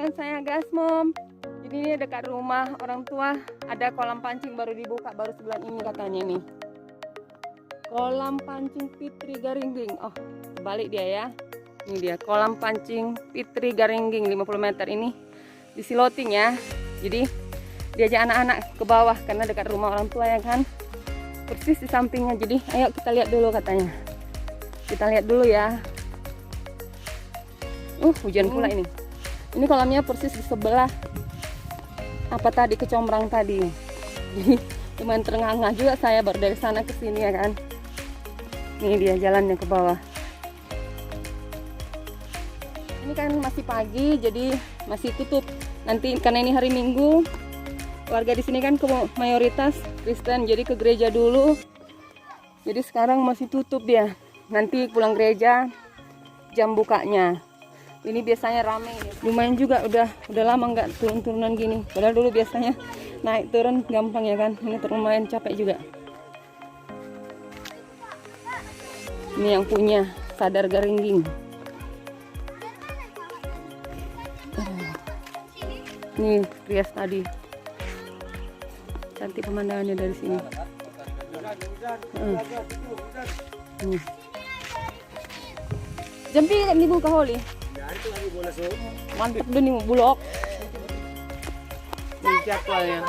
dengan saya Gasmom. Jadi ini dekat rumah orang tua ada kolam pancing baru dibuka baru sebulan ini katanya nih. Kolam pancing Fitri Garingging. Oh, balik dia ya. Ini dia kolam pancing Fitri Garingging 50 meter ini di Siloting ya. Jadi diajak anak-anak ke bawah karena dekat rumah orang tua ya kan. Persis di sampingnya. Jadi ayo kita lihat dulu katanya. Kita lihat dulu ya. Hujan pula ini. Ini kolamnya persis di sebelah apa tadi kecombrang tadi. Jadi lumayan terengah-engah juga saya baru dari sana ke sini ya kan. Ini dia jalannya ke bawah. Ini kan masih pagi jadi masih tutup. Nanti karena ini hari Minggu, warga di sini kan mayoritas Kristen jadi ke gereja dulu. Jadi sekarang masih tutup dia. Nanti pulang gereja jam bukanya. Ini biasanya ramai, lumayan juga udah lama nggak turun-turunan gini. Padahal dulu biasanya naik turun gampang ya kan. Ini lumayan capek juga. Ini yang punya Sadar Garingging. Ini rias tadi. Cantik pemandangannya dari sini. Jampi kan dibuka holi. Mantap deh nih bulog. Ini jadwalnya.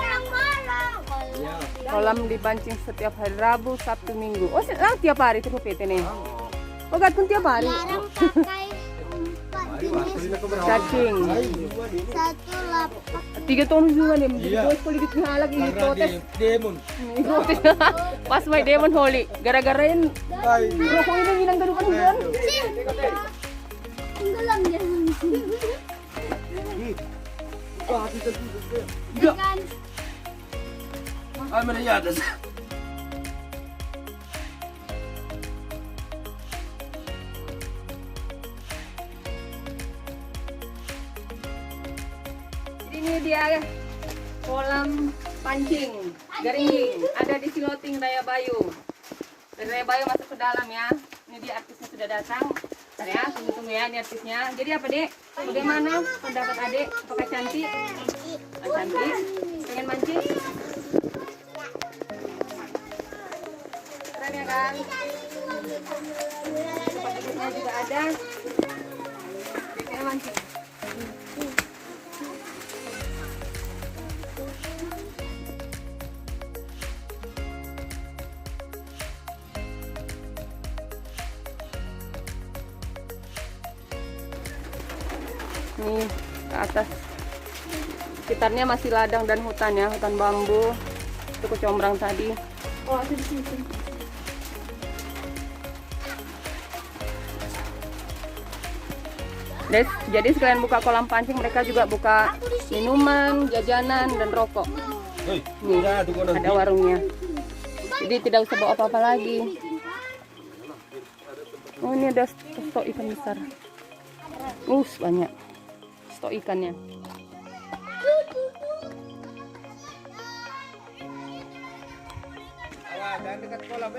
Kolam dipancing setiap hari Rabu, Sabtu, Minggu. Oh, tiap hari itu PT nih. Oh, gak pun tiap hari. Larang pakai 4 jenis Cacing. 1 3 tahun juga nih. Terus kalau gitu halak ini protes. Demon. Protes. Pas may demon holi. Gara-gara yun. Rokok ini bilang gadukan yun. Tenggelam dia. Kan Ay, mana ya atas. Ini dia kolam pancing Garingging ada di Siloting Raya Bayu. Dari Raya Bayu masuk ke dalam ya. Ini dia artisnya sudah datang. Bentar ya, tunggu ya ini artisnya. Jadi apa dek? Bagaimana pendapat adek? Apakah cantik? Cantik. Pengen mancing? Keren ya kan? Tempat duduknya juga ada. Pengen mancing. Nih ke atas sekitarnya masih ladang dan hutan ya, hutan bambu. Itu kecombrang tadi. Oh, ada di sini. Jadi sekalian buka kolam pancing mereka juga buka minuman, jajanan dan rokok. Nih ada warungnya. Jadi tidak usah bawa apa-apa lagi. Oh ini ada stok ikan besar. Banyak stok ikannya. Jangan dekat kolam,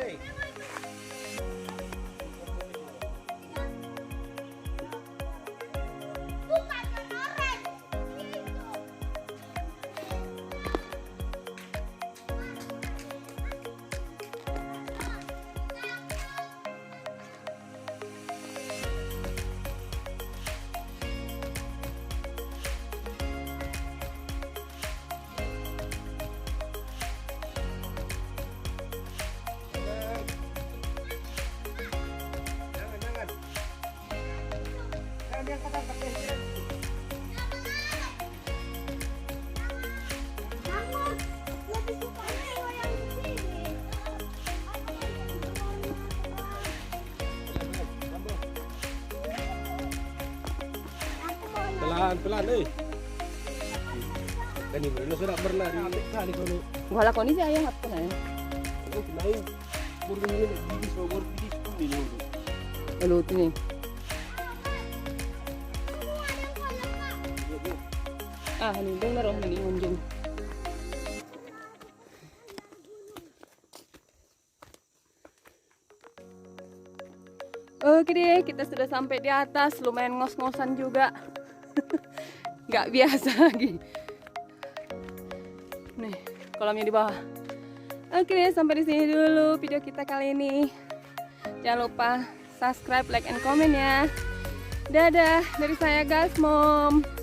Pelan-pelan, Kan ini sudah berlari. Kali kalau Wala ko ni saya hapon na. naik, burung ini bibis ini. Luto ni. Halindong na rin ni Hunjung. Oke deh, kita sudah sampai di atas, lumayan ngos-ngosan juga. nggak biasa lagi. Nih, kolamnya di bawah. Oke deh, sampai di sini dulu video kita kali ini. Jangan lupa subscribe, like, and comment ya. Dadah dari saya guys, Mom.